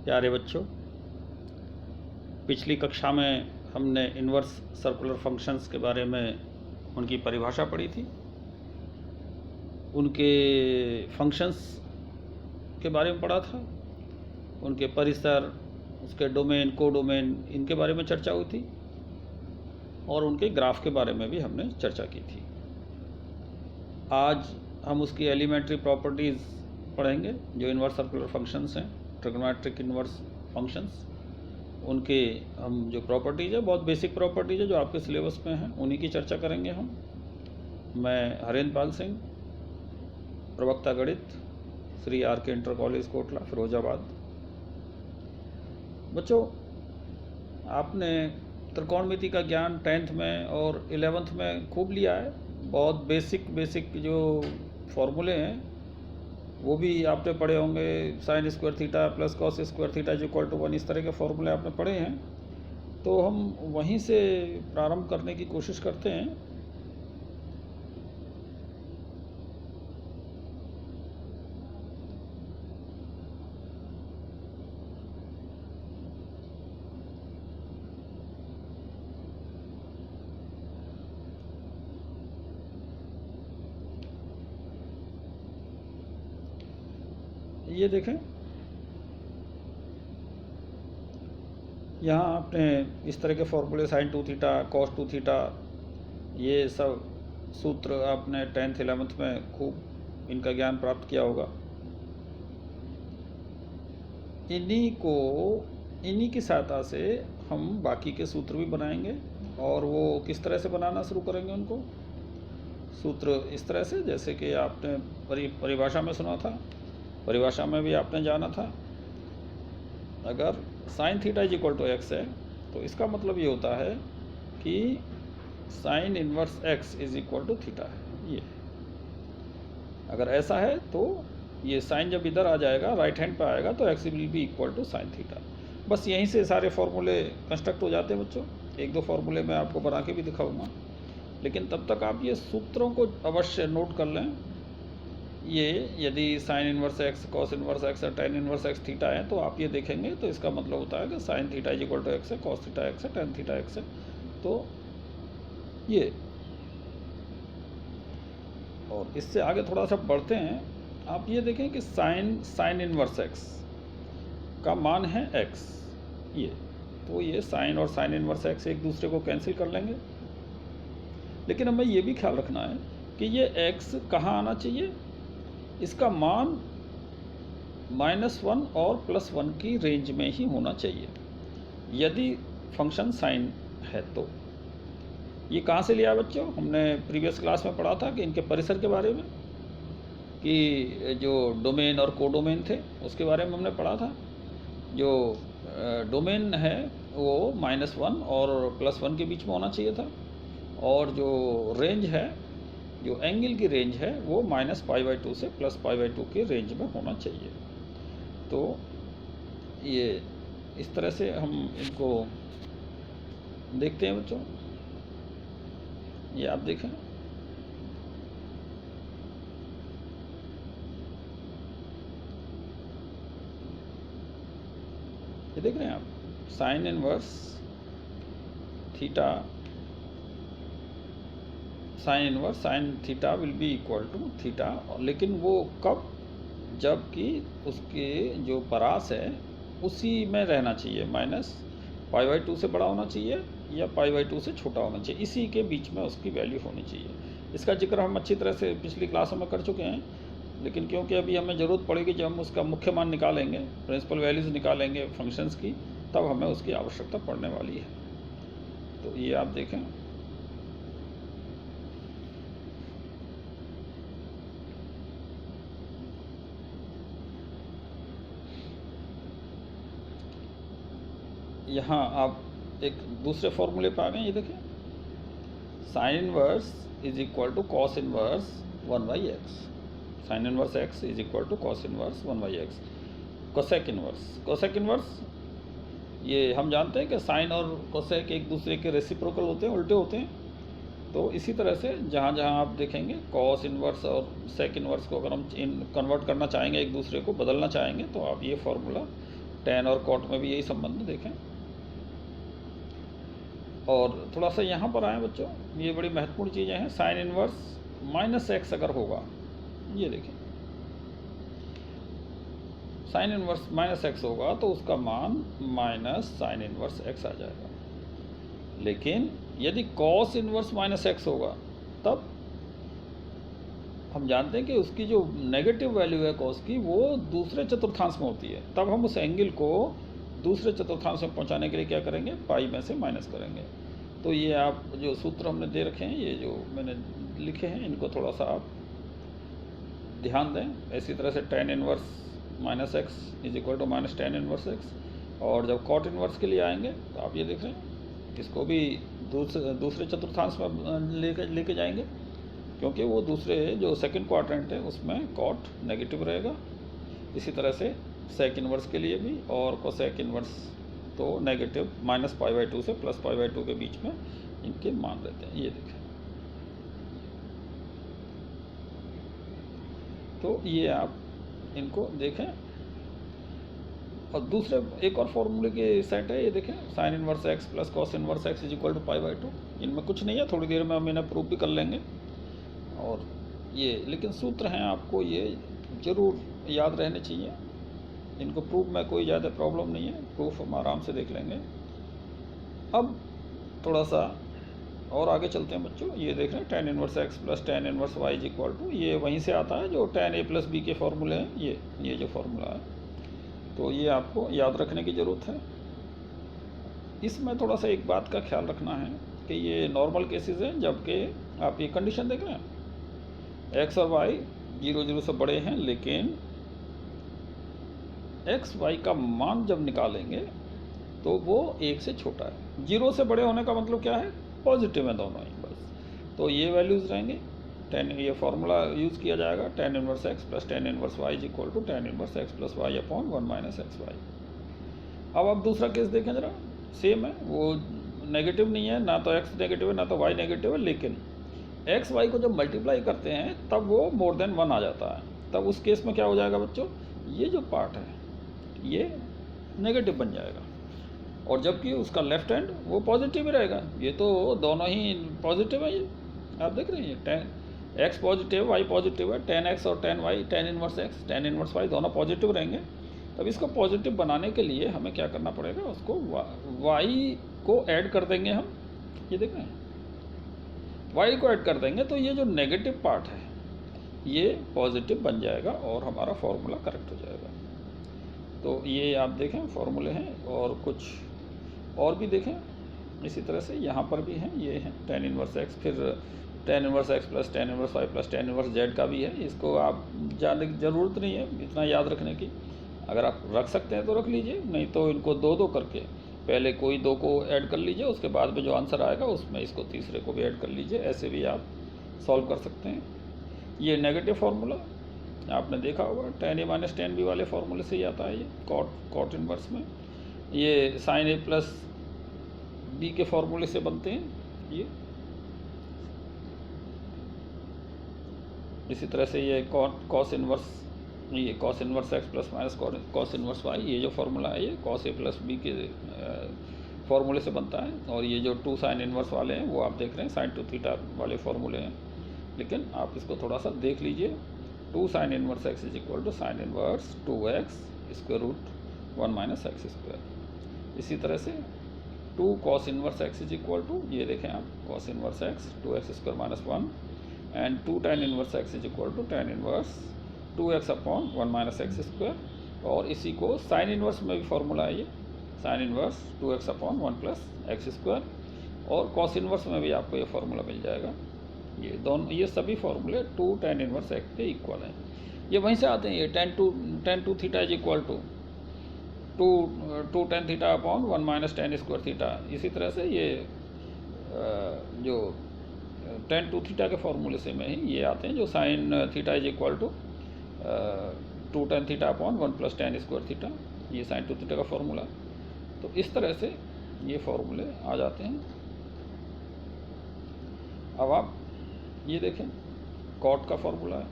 प्यारे बच्चों, पिछली कक्षा में हमने इन्वर्स सर्कुलर फंक्शंस के बारे में उनकी परिभाषा पढ़ी थी, उनके फंक्शंस के बारे में पढ़ा था, उनके परिसर, उसके डोमेन, कोडोमेन, इनके बारे में चर्चा हुई थी और उनके ग्राफ के बारे में भी हमने चर्चा की थी। आज हम उसकी एलिमेंट्री प्रॉपर्टीज़ पढ़ेंगे जो इन्वर्स सर्कुलर फंक्शंस हैं, ट्रिग्नोमेट्रिक इन्वर्स फंक्शंस। उनके हम जो प्रॉपर्टीज़ है, बहुत बेसिक प्रॉपर्टीज़ है जो आपके सिलेबस में हैं, उन्हीं की चर्चा करेंगे हम। मैं हरेंद्र पाल सिंह, प्रवक्ता गणित, श्री आर के इंटर कॉलेज कोटला, फिरोजाबाद। बच्चों, आपने त्रिकोणमिति का ज्ञान 10th में और 11th में खूब लिया है। बहुत बेसिक जो फॉर्मूले हैं वो भी आपने पढ़े होंगे। Sine square theta plus cos square theta is equal to 1, इस तरह के फॉर्मूले आपने पढ़े हैं। तो हम वहीं से प्रारंभ करने की कोशिश करते हैं। ये देखें, यहाँ आपने इस तरह के फॉर्मूले साइन 2 थीटा, कॉस 2 थीटा, ये सब सूत्र आपने 10th 11th में खूब इनका ज्ञान प्राप्त किया होगा। इन्हीं की सहायता से हम बाकी के सूत्र भी बनाएंगे। और वो किस तरह से बनाना शुरू करेंगे उनको? सूत्र इस तरह से, जैसे कि आपने परिभाषा में सुना था, परिभाषा में भी आपने जाना था, अगर sine theta is equal to x है तो इसका मतलब ये होता है कि sine inverse x is equal to theta है। ये अगर ऐसा है तो ये साइन जब इधर आ जाएगा, राइट हैंड पे आएगा, तो x will be equal to sine theta. बस यहीं से सारे फॉर्मूले कंस्ट्रक्ट हो जाते हैं बच्चों। एक दो फॉर्मूले मैं आपको बना के भी दिखाऊंगा, लेकिन तब तक आप ये सूत्रों को अवश्य नोट कर लें। ये यदि sign inverse x, cos inverse x और टेन इन्वर्स एक्स थीटा है तो आप ये देखेंगे तो इसका मतलब होता है कि sine theta is equal to x है, कॉस थीटा एक्स है, टेन थीटा एक्स है। तो ये, और इससे आगे थोड़ा सा बढ़ते हैं। आप ये देखें कि साइन इन्वर्स एक्स का मान है एक्स, ये तो ये साइन और साइन इन्वर्स एक्स एक दूसरे को कैंसिल कर लेंगे। लेकिन हमें ये भी ख्याल रखना है कि ये एक्स कहाँ आना चाहिए, इसका मान -1 और +1 की रेंज में ही होना चाहिए यदि फंक्शन साइन है। तो ये कहाँ से लिया बच्चों? हमने प्रीवियस क्लास में पढ़ा था कि इनके परिसर के बारे में, कि जो डोमेन और कोडोमेन थे उसके बारे में हमने पढ़ा था। जो डोमेन है वो -1 और +1 के बीच में होना चाहिए था, और जो रेंज है, जो एंगल की रेंज है, वो -π/2 से +π/2 के रेंज में होना चाहिए। तो ये इस तरह से हम इनको देखते हैं बच्चों। ये आप देखें, ये देख रहे हैं आप, sine inverse theta, sine inverse sine theta will be equal to theta. लेकिन वो कब? जबकि उसके जो परास है उसी में रहना चाहिए, -π/2 से बड़ा होना चाहिए या π/2 से छोटा होना चाहिए, इसी के बीच में उसकी वैल्यू होनी चाहिए। इसका जिक्र हम अच्छी तरह से पिछली क्लासों में कर चुके हैं, लेकिन क्योंकि अभी हमें ज़रूरत पड़ेगी जब हम उसका मुख्य मान निकालेंगे, प्रिंसिपल वैल्यूज़ निकालेंगे फंक्शंस की, तब हमें उसकी आवश्यकता पड़ने वाली है। तो ये आप देखें, यहाँ आप एक दूसरे फॉर्मूले पे आ गए। ये देखें, sine inverse is equal to cos inverse 1/x, sine inverse x is equal to cos inverse 1/x। Cosec inverse ये हम जानते हैं कि साइन और कोसेक एक दूसरे के रेसिप्रोकल होते हैं, उल्टे होते हैं। तो इसी तरह से जहाँ जहाँ आप देखेंगे कॉस इनवर्स और सेक इनवर्स को अगर हम कन्वर्ट करना चाहेंगे, एक दूसरे को बदलना चाहेंगे, तो आप ये फार्मूला tan और cot में भी यही संबंध देखें। और थोड़ा सा यहाँ पर आए बच्चों, ये बड़ी महत्वपूर्ण चीज़ें हैं। साइन इनवर्स माइनस एक्स अगर होगा, ये देखें साइन इनवर्स माइनस एक्स होगा तो उसका मान माइनस साइन इनवर्स एक्स आ जाएगा। लेकिन यदि कॉस इनवर्स माइनस एक्स होगा, तब हम जानते हैं कि उसकी जो नेगेटिव वैल्यू है कॉस की, वो दूसरे चतुर्थांश में होती है। तब हम उस एंगल को दूसरे चतुर्थांश में पहुंचाने के लिए क्या करेंगे, पाई में से माइनस करेंगे। तो ये आप जो सूत्र हमने दे रखे हैं, ये जो मैंने लिखे हैं, इनको थोड़ा सा आप ध्यान दें। इसी तरह से tan inverse minus x is equal to minus tan inverse x. और जब cot इनवर्स के लिए आएंगे तो आप ये देख रहे हैं, इसको भी दूसरे चतुर्थांश में लेके जाएंगे, क्योंकि वो दूसरे जो सेकंड क्वाड्रेंट है उसमें cot नेगेटिव रहेगा। इसी तरह से sec इनवर्स के लिए भी, और cosec इनवर्स तो नेगेटिव माइनस π/2 से प्लस π/2 के बीच में इनके मान रहते हैं। ये देखें, तो ये आप इनको देखें। और दूसरे एक और फॉर्मूले के सेट है, ये देखें, sine inverse x plus cos inverse x is equal to π/2। इनमें कुछ नहीं है, थोड़ी देर में हम इन्हें प्रूव भी कर लेंगे। और ये लेकिन सूत्र हैं, आपको ये ज़रूर याद रहने चाहिए। इनको प्रूफ में कोई ज़्यादा प्रॉब्लम नहीं है, प्रूफ हम आराम से देख लेंगे। अब थोड़ा सा और आगे चलते हैं बच्चों। ये देख रहे हैं tan inverse x plus tan inverse y is equal to, ये वहीं से आता है जो tan a प्लस बी के फॉर्मूले हैं। ये जो फॉर्मूला है, तो ये आपको याद रखने की ज़रूरत है। इसमें थोड़ा सा एक बात का ख्याल रखना है कि ये नॉर्मल केसेस हैं, जबकि आप ये कंडीशन देख रहे हैं एक्स और वाई 0 से बड़े हैं, लेकिन एक्स वाई का मान जब निकालेंगे तो वो 1 से छोटा है। 0 से बड़े होने का मतलब क्या है, पॉजिटिव है दोनों ही, बस। तो ये वैल्यूज़ रहेंगे। ये फार्मूला यूज़ किया जाएगा, tan inverse x plus tan inverse y is equal to tan inverse x plus y upon 1 minus x y. अब आप दूसरा केस देखें ज़रा, सेम है, वो नेगेटिव नहीं है, ना तो एक्स नेगेटिव है ना तो वाई नेगेटिव है, लेकिन एक्स वाई को जब मल्टीप्लाई करते हैं तब वो मोर देन 1 आ जाता है। तब उस केस में क्या हो जाएगा बच्चों, ये जो पार्ट है ये नेगेटिव बन जाएगा, और जबकि उसका लेफ्ट हैंड वो पॉजिटिव ही रहेगा। ये तो दोनों ही पॉजिटिव है, ये आप देख रहे हैं, tan x positive y positive है, tan एक्स और tan y, tan inverse x tan inverse y दोनों पॉजिटिव रहेंगे। तब इसको पॉजिटिव बनाने के लिए हमें क्या करना पड़ेगा, उसको वाई को ऐड कर देंगे हम। ये देख रहे हैं, वाई को ऐड कर देंगे तो ये जो नेगेटिव पार्ट है ये पॉजिटिव बन जाएगा और हमारा फॉर्मूला करेक्ट हो जाएगा। तो ये आप देखें फॉर्मूले हैं, और कुछ और भी देखें इसी तरह से यहाँ पर भी हैं। ये हैं tan इनवर्स एक्स, फिर tan inverse x plus tan inverse y plus tan inverse z का भी है। इसको आप जानने की ज़रूरत नहीं है, इतना याद रखने की। अगर आप रख सकते हैं तो रख लीजिए, नहीं तो इनको दो दो करके पहले कोई दो को ऐड कर लीजिए, उसके बाद में जो आंसर आएगा उसमें इसको तीसरे को भी ऐड कर लीजिए। ऐसे भी आप सॉल्व कर सकते हैं। ये नेगेटिव फार्मूला आपने देखा होगा, tan a minus tan b वाले फार्मूले से ही आता है। ये कॉट इनवर्स में ये साइन a प्लस बी के फॉर्मूले से बनते हैं। ये इसी तरह से ये cos inverse x plus minus cos inverse y, ये जो फार्मूला है ये कॉस a प्लस बी के फॉर्मूले से बनता है। और ये जो 2 साइन इनवर्स वाले हैं वो आप देख रहे हैं sin 2 थीटा वाले फॉर्मूले हैं, लेकिन आप इसको थोड़ा सा देख लीजिए। 2 sine inverse x is equal to sine inverse 2x square root 1 minus x square. इसी तरह से 2 cos inverse x is equal to, ये देखें आप, cos inverse x 2x square minus 1 and 2 tan inverse x is equal to tan inverse 2x upon 1 minus x square. और इसी को sine inverse में भी फार्मूला है, ये sine inverse 2x upon 1 plus x square. और कॉस इनवर्स में भी आपको ये फार्मूला मिल जाएगा। ये दोनों, ये सभी फार्मूले 2 tan इनवर्स एक्स के इक्वल हैं। ये वहीं से आते हैं, ये tan 2 theta is equal to 2 tan theta upon 1 minus tan square theta. इसी तरह से ये जो tan 2 थीटा के फॉर्मूले से में ही ये आते हैं, जो sine theta is equal to 2 tan theta upon 1 plus tan square theta, ये साइन 2 थीटा का फॉर्मूला। तो इस तरह से ये फॉर्मूले आ जाते हैं। अब आप ये देखें, कॉट का फॉर्मूला है,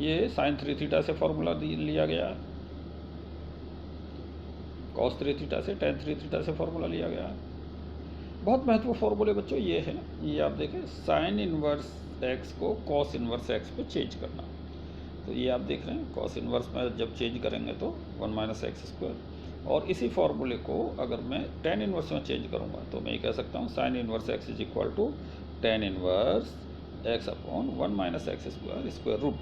ये साइन 3 थीटा से फॉर्मूला लिया गया है। cos 3 थीटा से tan 3 थीटा से फॉर्मूला लिया गया है। बहुत महत्वपूर्ण फॉर्मूले बच्चों ये है, ये आप देखें, साइन इनवर्स x को cos इनवर्स x पे चेंज करना। तो ये आप देख रहे हैं cos इनवर्स में जब चेंज करेंगे तो 1 माइनस एक्स स्क्वायर, और इसी फॉर्मूले को अगर मैं tan इनवर्स में चेंज करूँगा तो मैं ये कह सकता हूँ sine inverse x is equal to tan inverse x upon 1 minus x square square root.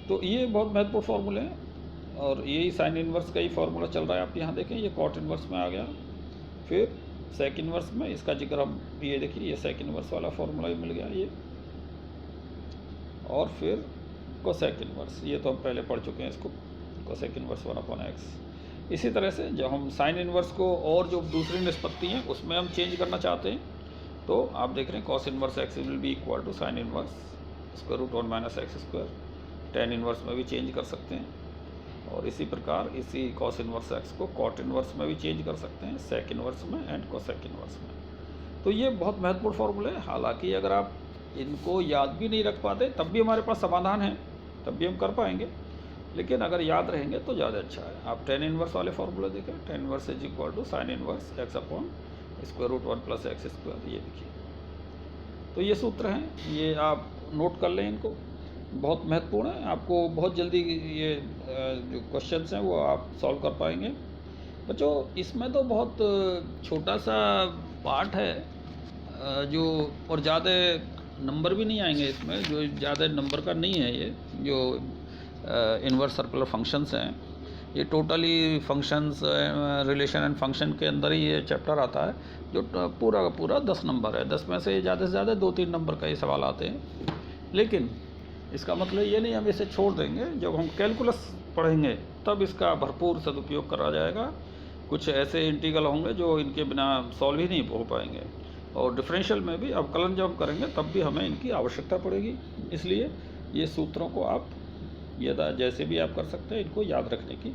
तो ये बहुत महत्वपूर्ण फॉर्मूले हैं, और यही साइन इनवर्स का ही फॉर्मूला चल रहा है। आप यहाँ देखें ये कॉट इनवर्स में आ गया, फिर सेक इनवर्स में इसका जिक्र हम ये देखिए, ये सेक इनवर्स वाला फॉर्मूला ही मिल गया ये, और फिर कोसेक इनवर्स, ये तो हम पहले पढ़ चुके हैं इसको, कोसेक इनवर्स 1 अपॉन एक्स। इसी तरह से जब हम साइन इनवर्स को और जो दूसरी निष्पत्ति हैं उसमें हम चेंज करना चाहते हैं तो आप देख रहे हैं cos inverse x will be equal to sine inverse square root 1 minus x square. tan inverse में भी चेंज कर सकते हैं, और इसी प्रकार इसी कॉस इनवर्स एक्स को कॉट इनवर्स में भी चेंज कर सकते हैं, सेक इनवर्स में एंड कोसेक इनवर्स में। तो ये बहुत महत्वपूर्ण फॉर्मूले हैं। हालांकि अगर आप इनको याद भी नहीं रख पाते तब भी हमारे पास समाधान है, तब भी हम कर पाएंगे, लेकिन अगर याद रहेंगे तो ज़्यादा अच्छा है। आप tan इनवर्स वाले फॉर्मूले देखें, tan inverse is equal to sine inverse x upon square root 1 plus x square, ये देखिए। तो ये सूत्र हैं, ये आप नोट कर लें, इनको बहुत महत्वपूर्ण है। आपको बहुत जल्दी ये जो क्वेश्चंस हैं वो आप सॉल्व कर पाएंगे बच्चों। इसमें तो बहुत छोटा सा पार्ट है जो, और ज़्यादा नंबर भी नहीं आएंगे इसमें, जो ज़्यादा नंबर का नहीं है। ये जो इनवर्स सर्कुलर फंक्शंस हैं, ये totally functions relation and function के अंदर ही ये चैप्टर आता है, जो पूरा का पूरा 10 नंबर है। 10 में से ज़्यादा 2-3 नंबर का ये सवाल आते हैं, लेकिन इसका मतलब ये नहीं हम इसे छोड़ देंगे। जब हम कैलकुलस पढ़ेंगे तब इसका भरपूर सदुपयोग करा जाएगा। कुछ ऐसे इंटीग्रल होंगे जो इनके बिना सॉल्व ही नहीं हो पाएंगे, और डिफरेंशियल में भी अवकलन जब हम करेंगे तब भी हमें इनकी आवश्यकता पड़ेगी। इसलिए ये सूत्रों को आप यदा जैसे भी आप कर सकते हैं, इनको याद रखने की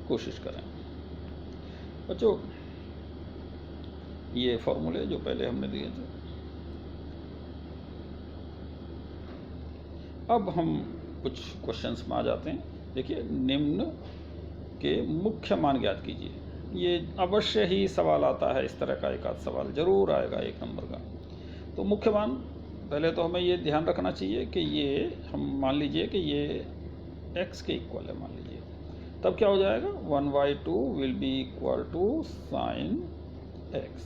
कोशिश करें बच्चों। ये फॉर्मूले जो पहले हमने दिए थे, अब हम कुछ क्वेश्चंस में आ जाते हैं। देखिए, निम्न के मुख्य मान ज्ञात कीजिए। ये अवश्य ही सवाल आता है, इस तरह का एक आध सवाल जरूर आएगा 1 नंबर का। तो मुख्य मान, पहले तो हमें ये ध्यान रखना चाहिए कि ये हम मान लीजिए कि ये x के इक्वल है, मान लीजिए, तब क्या हो जाएगा 1/2 will be equal to sine x।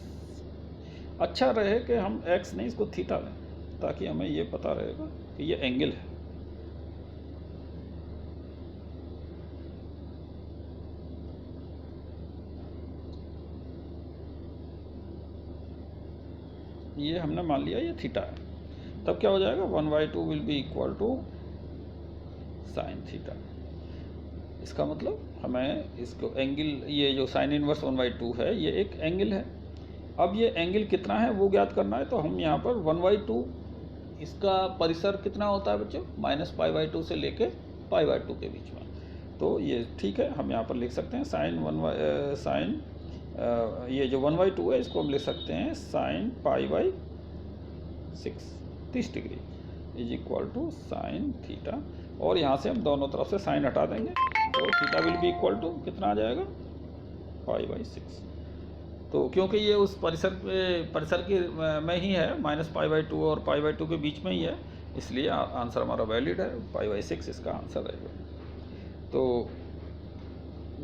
अच्छा रहे कि हम x नहीं, इसको थीटा लें, ताकि हमें ये पता रहेगा कि ये एंगल है। ये हमने मान लिया ये थीटा है, तब क्या हो जाएगा 1/2 will be equal to sine theta. इसका मतलब हमें इसको एंगल, ये जो साइन इनवर्स 1/2 है ये एक एंगल है। अब ये एंगल कितना है वो ज्ञात करना है, तो हम यहाँ पर 1/2, इसका परिसर कितना होता है बच्चों, -π/2 से लेके π/2 के बीच में। तो ये ठीक है, हम यहाँ पर लिख सकते हैं साइन ये जो 1/2 है इसको हम लिख सकते हैं sine π/6 30 degree is equal to sine theta, और यहाँ से हम दोनों तरफ से साइन हटा देंगे तो theta will be equal to कितना आ जाएगा π/6। तो क्योंकि ये उस परिसर की में ही है, -π/2 और π/2 के बीच में ही है, इसलिए आंसर हमारा वैलिड है, π/6 इसका आंसर रहेगा। तो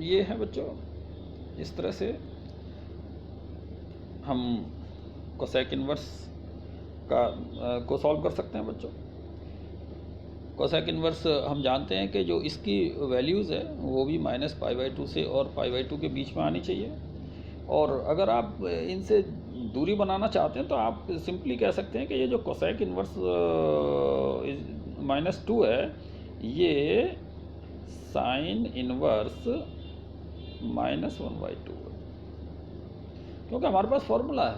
ये है बच्चों, इस तरह से हम कोसेक इनवर्स को सॉल्व कर सकते हैं बच्चों। कोसेक इनवर्स हम जानते हैं कि जो इसकी वैल्यूज़ है वो भी -π/2 से और π/2 के बीच में आनी चाहिए, और अगर आप इनसे दूरी बनाना चाहते हैं तो आप सिंपली कह सकते हैं कि ये जो कोसेक इनवर्स -2 है ये साइन इनवर्स -1/2 है, क्योंकि हमारे पास फॉर्मूला है।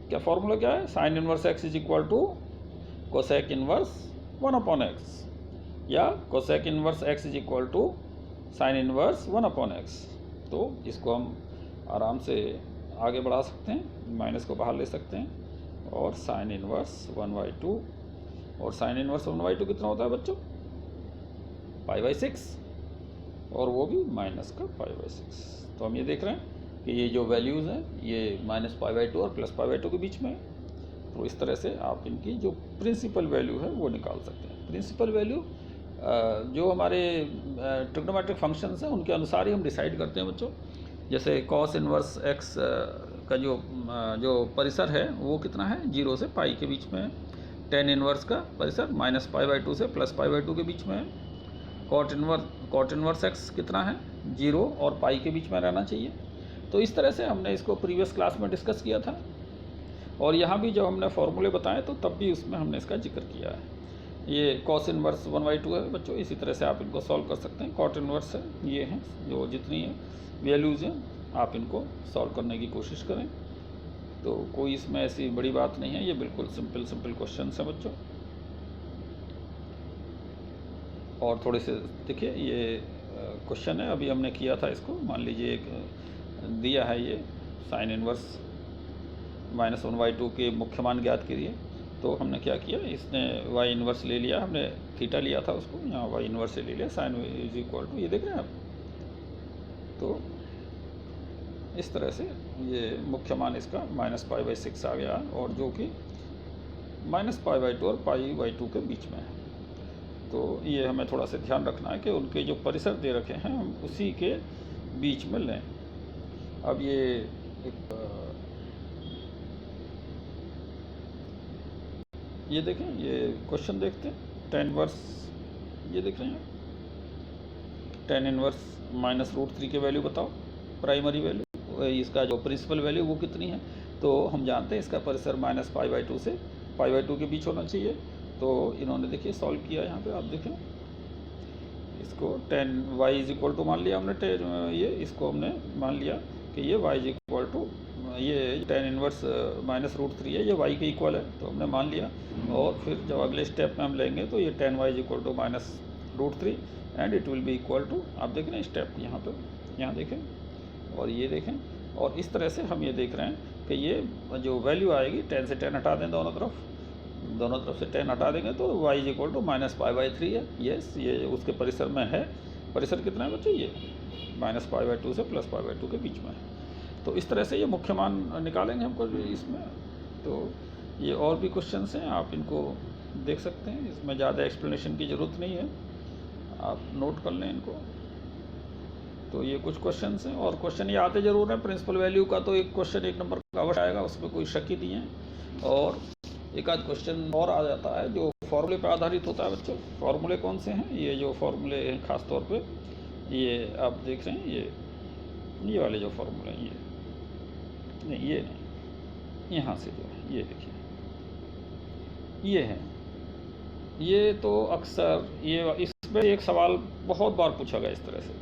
क्या फॉर्मूला क्या है, sine inverse x is equal to cosec inverse 1/x, या cosec inverse x is equal to sine inverse 1/x। तो इसको हम आराम से आगे बढ़ा सकते हैं, माइनस को बाहर ले सकते हैं, और साइन इनवर्स 1/2, और साइन इनवर्स 1/2 कितना होता है बच्चों, π/6। और वो भी -π/6। तो हम ये देख रहे हैं कि ये जो वैल्यूज़ हैं ये -π/2 और +π/2 के बीच में है। तो इस तरह से आप इनकी जो प्रिंसिपल वैल्यू है वो निकाल सकते हैं। प्रिंसिपल वैल्यू जो हमारे ट्रिग्नोमेट्रिक फंक्शंस हैं उनके अनुसार ही हम डिसाइड करते हैं बच्चों। जैसे cos इनवर्स x का जो परिसर है वो कितना है, 0 से पाई के बीच में है। tan इनवर्स का परिसर -π/2 से +π/2 के बीच में है। cot इनवर्स x कितना है, 0 और पाई के बीच में रहना चाहिए। तो इस तरह से हमने इसको प्रीवियस क्लास में डिस्कस किया था, और यहाँ भी जब हमने फॉर्मूले बताए तो तब भी उसमें हमने इसका जिक्र किया है। ये cos इनवर्स 1/2 है बच्चों। इसी तरह से आप इनको सॉल्व कर सकते हैं। cot इनवर्स है, ये हैं जो जितनी है वैल्यूज़ हैं, आप इनको सॉल्व करने की कोशिश करें। तो कोई इसमें ऐसी बड़ी बात नहीं है, ये बिल्कुल सिंपल क्वेश्चन हैं बच्चों। और थोड़े से देखिए, ये क्वेश्चन है, अभी हमने किया था इसको। मान लीजिए एक दिया है ये साइन इनवर्स -1/2 के मुख्य मान ज्ञात कीजिए। तो हमने क्या किया, इसने y इनवर्स ले लिया, हमने थीटा लिया था उसको, यहाँ y इनवर्स से ले लिया। साइन इज इक्वल टू, ये देख रहे हैं आप। तो इस तरह से ये मुख्य मान इसका -π/6 आ गया, और जो कि -π/2 और π/2 के बीच में है। तो ये हमें थोड़ा सा ध्यान रखना है कि उनके जो परिसर दे रखे हैं हम उसी के बीच में लें। अब ये एक ये देखें, ये क्वेश्चन देखते हैं। tan इनवर्स, ये देख रहे हैं, tan इनवर्स -√3 के वैल्यू बताओ, प्राइमरी वैल्यू। इसका जो प्रिंसिपल वैल्यू वो कितनी है, तो हम जानते हैं इसका परिसर -π/2 से π/2 के बीच होना चाहिए। तो इन्होंने देखिए सॉल्व किया, यहाँ पे आप देखें, इसको tan y is equal to मान लिया हमने, ये इसको हमने मान लिया कि ये y इज इक्वल टू, ये tan इनवर्स -√3 है, ये y के इक्वल है, तो हमने मान लिया। और फिर जब अगले स्टेप में हम लेंगे तो ये tan y is equal to -√3 and it will be equal to, आप देख रहे हैं स्टेप यहाँ पे, यहाँ देखें और ये देखें। और इस तरह से हम ये देख रहे हैं कि ये जो वैल्यू आएगी, tan से tan हटा दें दोनों तरफ से tan हटा देंगे तो y इज इक्वल टू -π/3 है। यस, ये उसके परिसर में है। परिसर कितना है बच्चों, ये -π/2 से +π/2 के बीच में है। तो इस तरह से ये मुख्य मान निकालेंगे हमको इसमें। तो ये और भी क्वेश्चंस हैं, आप इनको देख सकते हैं, इसमें ज़्यादा एक्सप्लेनेशन की ज़रूरत नहीं है, आप नोट कर लें इनको। तो ये कुछ क्वेश्चंस हैं, और क्वेश्चन ये आते ज़रूर हैं। प्रिंसिपल वैल्यू का तो एक क्वेश्चन 1 नंबर का अवश्य आएगा, उसमें कोई शक ही नहीं है। और एक आध क्वेश्चन और आ जाता है जो फॉर्मूले पर आधारित होता है बच्चों। फॉर्मूले कौन से हैं, ये जो फॉर्मूले हैं ख़ास तौर पे, ये आप देख रहे हैं, ये वाले जो फॉर्मूले हैं, ये नहीं, ये नहीं, यहाँ से जो है ये देखिए, ये है। ये तो अक्सर ये इसमें एक सवाल बहुत बार पूछा गया इस तरह से,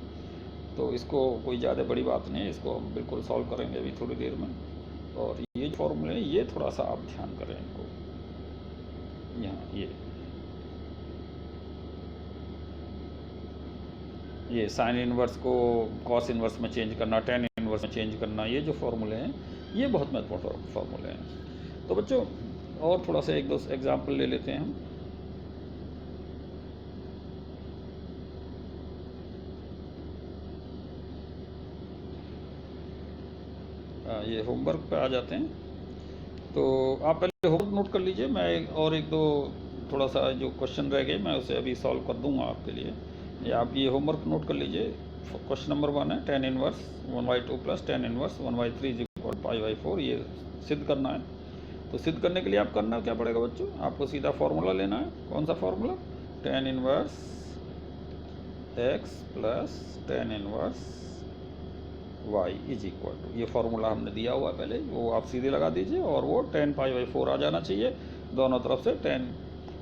तो इसको कोई ज़्यादा बड़ी बात नहीं है, इसको हम बिल्कुल सॉल्व करेंगे अभी थोड़ी देर में। और ये फॉर्मूले हैं, ये थोड़ा सा आप ध्यान करें इनको। यहाँ ये साइन इनवर्स को कॉस इनवर्स में चेंज करना, tan इनवर्स में चेंज करना, ये जो फॉर्मूले हैं ये बहुत महत्वपूर्ण फॉर्मूले हैं। तो बच्चों और थोड़ा सा 1-2 एग्जाम्पल ले लेते हैं हम। ये होमवर्क पे आ जाते हैं। तो आप पहले होमवर्क नोट कर लीजिए, मैं एक दो थोड़ा सा जो क्वेश्चन रह गए मैं उसे अभी सॉल्व कर दूंगा आपके लिए। आप ये होमवर्क नोट कर लीजिए। क्वेश्चन नंबर 1 है tan inverse 1/2 plus tan inverse 1/3 इज इक्वल π/4, ये सिद्ध करना है। तो सिद्ध करने के लिए आप करना क्या पड़ेगा बच्चों, आपको सीधा फार्मूला लेना है। कौन सा formula, tan inverse x plus tan inverse y is equal to, ये फार्मूला हमने दिया हुआ है पहले, वो आप सीधे लगा दीजिए और वो tan π/4 आ जाना चाहिए। दोनों तरफ से tan,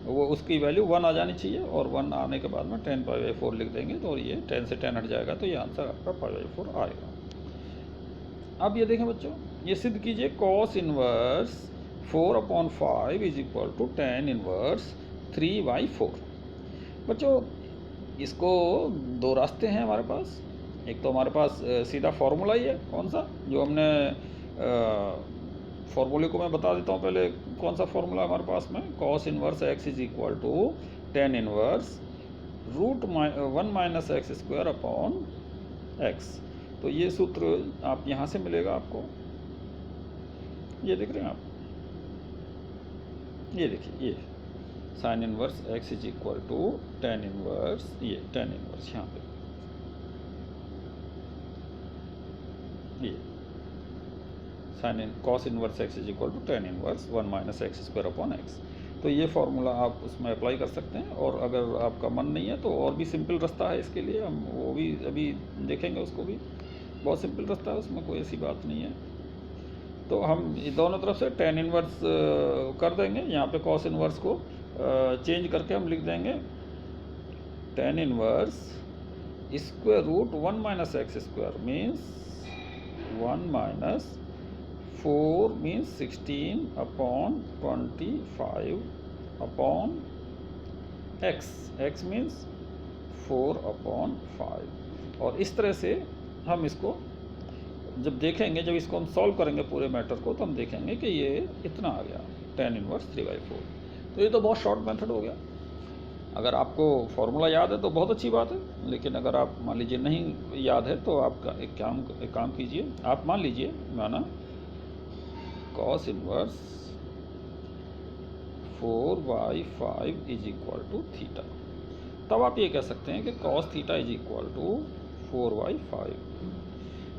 वो उसकी वैल्यू 1 आ जानी चाहिए, और 1 आने के बाद में tan π/4 लिख देंगे तो ये tan से tan हट जाएगा, तो ये आंसर आपका π/4 आएगा। अब ये देखें बच्चों, ये सिद्ध कीजिए cos inverse 4/5 is equal to tan inverse 3/4। बच्चों इसको 2 रास्ते हैं हमारे पास। एक तो हमारे पास सीधा फार्मूला ही है, कौन सा, जो हमने फार्मूले को मैं बता देता हूँ पहले, कौन सा फार्मूला हमारे पास में, cos inverse x is equal to tan inverse √1 minus x square upon x. तो ये सूत्र आप यहाँ से मिलेगा आपको, ये देख रहे हैं आप, ये देखिए, ये sine inverse x is equal to tan inverse, ये टेन इनवर्स यहाँ पे, ये sine in cos inverse x is equal to tan inverse 1 minus x square upon x. तो ये फार्मूला आप उसमें अप्लाई कर सकते हैं। और अगर आपका मन नहीं है तो और भी सिंपल रास्ता है इसके लिए, हम वो भी अभी देखेंगे, उसको भी बहुत सिंपल रास्ता है, उसमें कोई ऐसी बात नहीं है। तो हम दोनों तरफ से टेन इनवर्स कर देंगे, यहाँ पे कॉस इनवर्स को चेंज करके हम लिख देंगे tan inverse square root 1 minus x square means 1 minus 4 means 16 upon 25 upon x, x means 4 upon 5। और इस तरह से हम इसको जब देखेंगे, जब इसको हम सॉल्व करेंगे पूरे मैटर को, तो हम देखेंगे कि ये इतना आ गया टेन इनवर्स 3/4। तो ये तो बहुत शॉर्ट मेथड हो गया। अगर आपको फॉर्मूला याद है तो बहुत अच्छी बात है, लेकिन अगर आप मान लीजिए नहीं याद है तो आपका एक काम कीजिए, आप मान लीजिए माना cos inverse 4/5 is equal to theta. तब आप ये कह सकते हैं कि cos theta is equal to 4/5।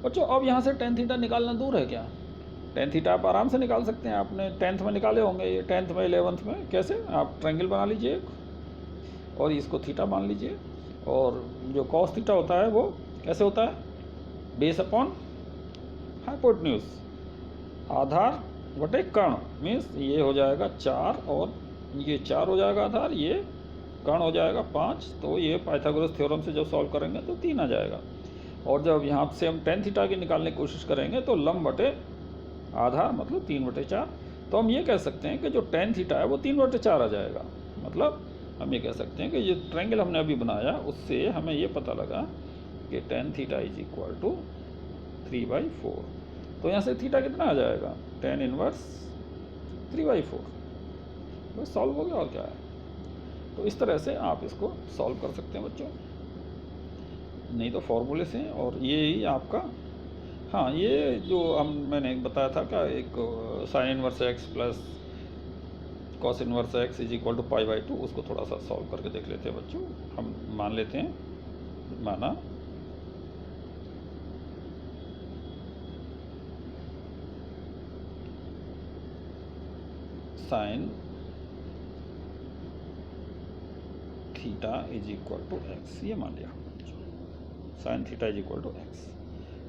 बच्चों अब यहाँ से टेन थीटा निकालना दूर है क्या? टेन थीटा आप आराम से निकाल सकते हैं, आपने 10th में निकाले होंगे, ये 10th में 11th में। कैसे? आप ट्रायंगल बना लीजिए एक और इसको थीटा मान लीजिए, और जो कॉस थीटा होता है वो कैसे होता है? बेस अपॉन हाइपोटेन्यूज, आधार बटे कर्ण, मीन्स ये हो जाएगा 4 और ये 4 हो जाएगा आधार, ये कर्ण हो जाएगा 5। तो ये पाइथागोरस थ्योरम से जब सॉल्व करेंगे तो 3 आ जाएगा। और जब यहाँ से हम टेन थीटा की निकालने की कोशिश करेंगे तो लंब बटे आधार मतलब 3/4। तो हम ये कह सकते हैं कि जो टेन थीटा है वो 3/4 आ जाएगा। मतलब हम ये कह सकते हैं कि ये ट्रायंगल हमने अभी बनाया उससे हमें ये पता लगा कि tan theta is equal to 3/4। तो यहाँ से थीटा कितना आ जाएगा? Tan inverse 3/4। बस सॉल्व हो गया, और क्या है। तो इस तरह से आप इसको सॉल्व कर सकते हैं बच्चों, नहीं तो फॉर्मूले से। और ये ही आपका, हाँ, ये जो मैंने बताया था क्या, एक sine inverse x plus cos inverse x is equal to π/2, उसको थोड़ा सा सॉल्व करके देख लेते हैं बच्चों। हम मान लेते हैं, माना sine theta is equal to x, ये मान लिया sine theta is equal to x.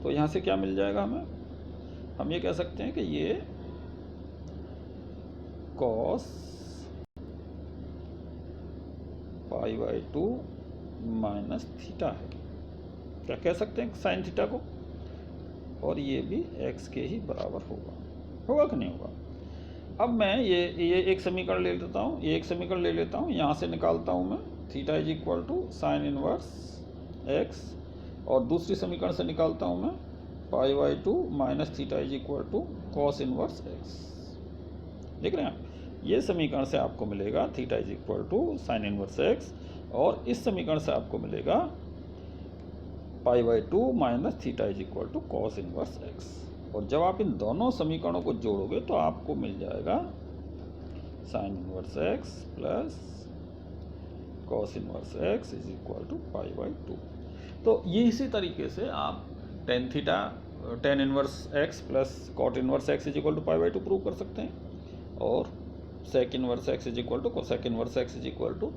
तो यहाँ से क्या मिल जाएगा हमें? हम ये कह सकते हैं कि ये कॉस π/2 माइनस थीटा है, क्या कह सकते हैं साइन थीटा को, और ये भी एक्स के ही बराबर होगा कि नहीं होगा। अब मैं ये एक समीकरण ले लेता हूँ, ये एक समीकरण ले लेता हूँ, यहाँ से निकालता हूँ मैं theta is equal to sine inverse x, और दूसरी समीकरण से निकालता हूँ मैं π/2 minus theta is equal to cos inverse x. देख रहे हैं आप, ये समीकरण से आपको मिलेगा theta is equal to sine inverse x, और इस समीकरण से आपको मिलेगा π/2 minus theta is equal to cos inverse x. और जब आप इन दोनों समीकरणों को जोड़ोगे तो आपको मिल जाएगा sine inverse x plus cos inverse x is equal to π/2। तो ये इसी तरीके से आप tan inverse x plus cot inverse x is equal to π/2 prove कर सकते हैं, और sec inverse x is equal to cosec inverse x is equal to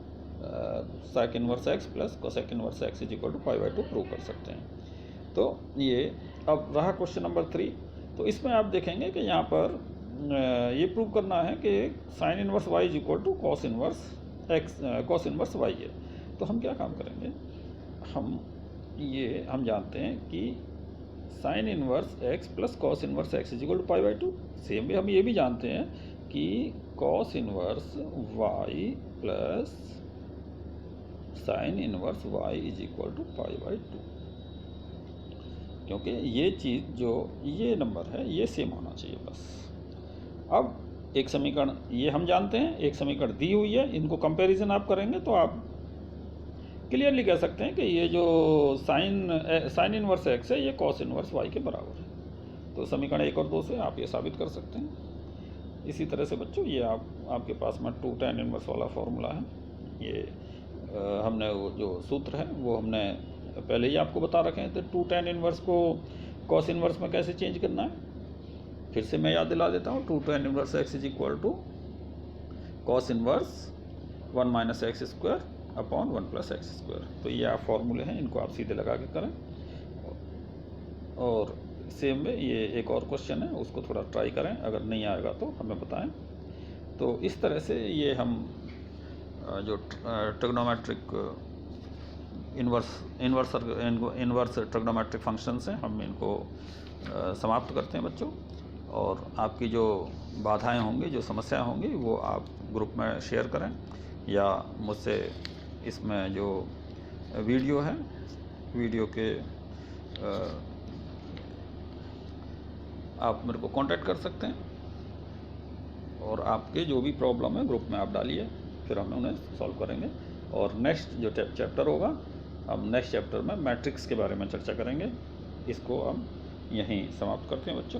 sec inverse x plus cosec inverse x is equal to π/2 prove कर सकते हैं। तो ये अब रहा क्वेश्चन नंबर 3। तो इसमें आप देखेंगे कि यहाँ पर ये प्रूव करना है कि sine inverse y is equal to cos inverse x, cos inverse y है। तो हम क्या काम करेंगे, हम जानते हैं कि sine inverse x plus cos inverse x is equal to π/2। Same way हम ये भी जानते हैं कि cos inverse y plus sine inverse y is equal to π/2, क्योंकि ये चीज़ जो ये नंबर है ये सेम होना चाहिए बस। अब एक समीकरण ये हम जानते हैं, एक समीकरण दी हुई है, इनको कंपैरिजन आप करेंगे तो आप क्लियरली कह सकते हैं कि ये जो साइन इनवर्स एक्स है ये कॉस इनवर्स वाई के बराबर है। तो समीकरण 1 और 2 से आप ये साबित कर सकते हैं। इसी तरह से बच्चों ये आपके पास में 2 tan इनवर्स वाला फॉर्मूला है। ये हमने वो जो सूत्र है वो हमने पहले ही आपको बता रखे हैं। तो 2 tan इनवर्स को कॉस इनवर्स में कैसे चेंज करना है, फिर से मैं याद दिला देता हूँ। 2 tan inverse x is equal to cos inverse 1 minus x square upon 1 plus x square. तो ये आप फॉर्मूले हैं, इनको आप सीधे लगा के करें। और सेम में ये एक और क्वेश्चन है, उसको थोड़ा ट्राई करें, अगर नहीं आएगा तो हमें बताएं। तो इस तरह से ये हम जो ट्रिग्नोमेट्रिक इन्वर्स ट्रिग्नोमेट्रिक फंक्शंस हैं, हम इनको समाप्त करते हैं बच्चों। और आपकी जो बाधाएं होंगी, जो समस्याएं होंगी, वो आप ग्रुप में शेयर करें, या मुझसे इसमें जो वीडियो है, वीडियो के आप मेरे को कांटेक्ट कर सकते हैं। और आपके जो भी प्रॉब्लम है ग्रुप में आप डालिए, फिर हम उन्हें सॉल्व करेंगे। और नेक्स्ट जो चैप्टर होगा, हम नेक्स्ट चैप्टर में मैट्रिक्स के बारे में चर्चा करेंगे। इसको हम यहीं समाप्त करते हैं बच्चों।